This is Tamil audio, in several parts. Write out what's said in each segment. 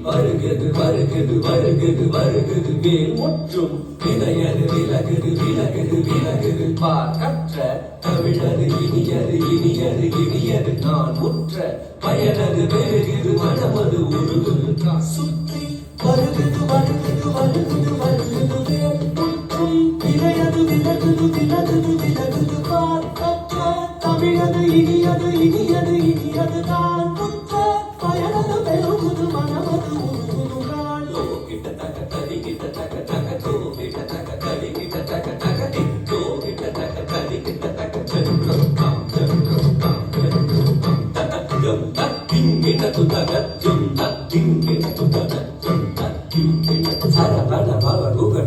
வருகுது வருகுது வருகுது வருகுது வேல் முற்றும் விளையது விலகுது விலகுது விலகுது பார்க்கற்ற தமிழது இனியது இனியது இனியது நான் முற்ற பயனது பெருகுது மனமது உருகுது சுற்றி வருகுது வருகுது வருகுது வருகுது வேல் முற்றும் விளையது விலகுது விலகுது விலகுது பார்க்கற்ற தமிழது இனியது இனியது இனியது நான் முற்ற பயனது பெருகுது மனமது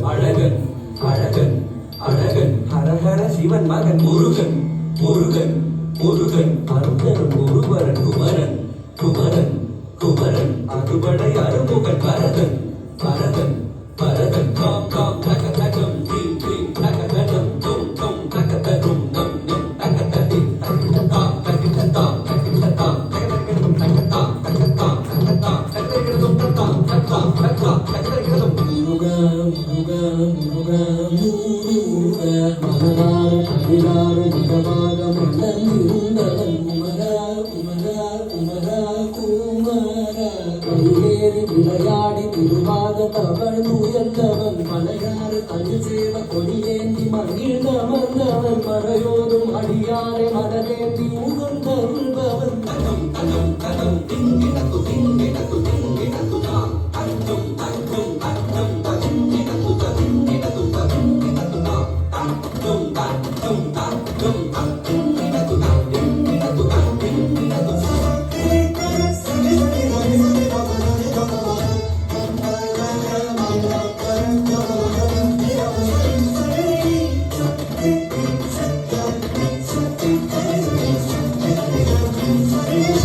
அழகன் அழகன் அழகன் ஹரஹர சிவன் மகன் முருகன் முருகன் முருகன் அருந்தரும் ஒருவரன் குமரன் குமரன் குமரன் அறுபடை அருமுகன் பரதன் பரதன் பரதன் காம் காம் தக தகம் தீம் தீம் தக தகம் தொம் தொம் தக தகும் நம் நம் தக ததி தகிட தாம் தகிட தாம் தகிட தாம் தகிடகிடும் தக தாம் தக தாம் தக தாம் தகிடகிடும் தாம் தக தாம் தக தாம் தகிடகிடும் முருக முருக முருக முருக மகனார் அகிலார் மிகமாக மலர்ந்திருந்தவன் குமரா குமரா குமரா குமரா கையேறி விளையாடி திருவாத தவள் முயன்றவன் மலையாறு தனி சேவ கொடியேந்தி மகிழ்ந்தவன் மறையோதும் அடியாரை மனதேந்தி உகந்தவன் தனம் தனம் தனம் திங்கிடத்து திங்கிடத்து திங்கிடத்து தான் அஞ்சும் அஞ்சும் அஞ்சும் ததிங்கிடத்து ததிங்கிடத்து ததிங்கிடத்து தான் அஞ்சும் அஞ்சும் அஞ்சும் அஞ்சுங்கிடத்து ததிங்கிடத்து ததிங்கிடத்து Thank you.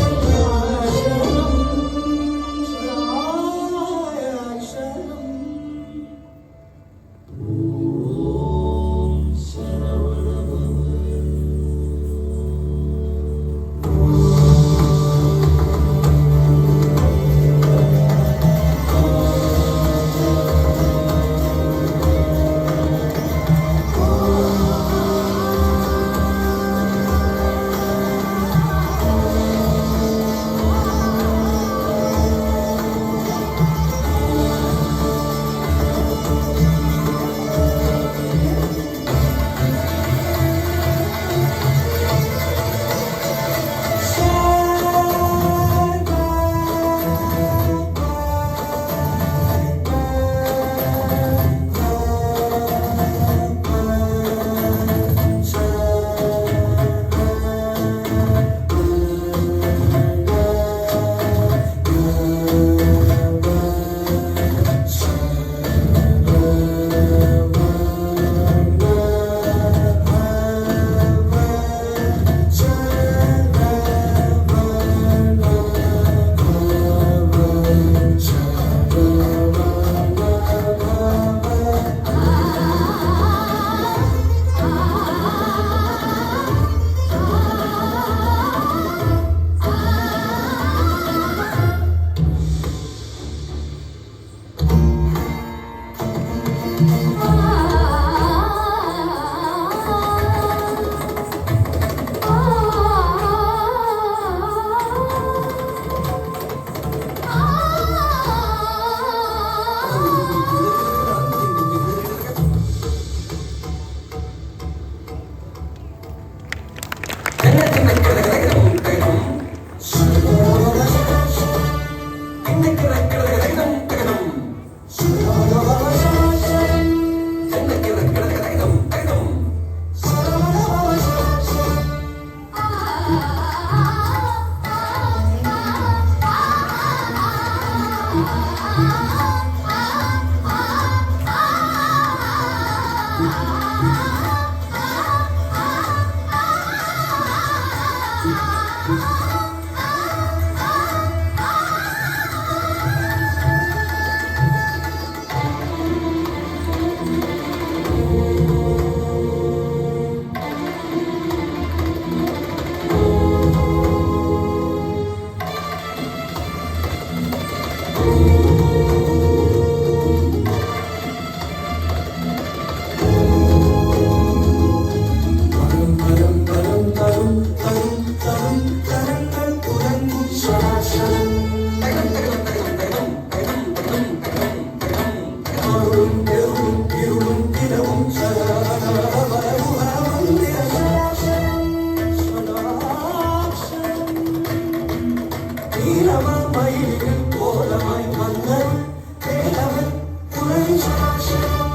நீலமாமயிலில் கோலமாய் வந்தவன் வேலவன் குரல் சராசரம்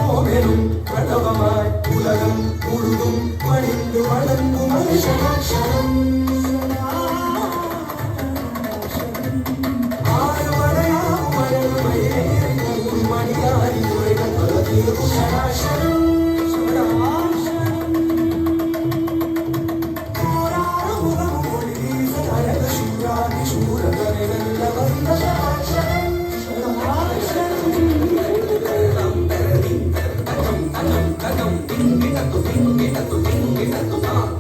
ஓமெனும் கடவமாய் உலகம் முழுதும் பணிந்து வணங்கும் சராசரம் மணியாரி உரைகள் பலதீரும் சராசரம் Ding,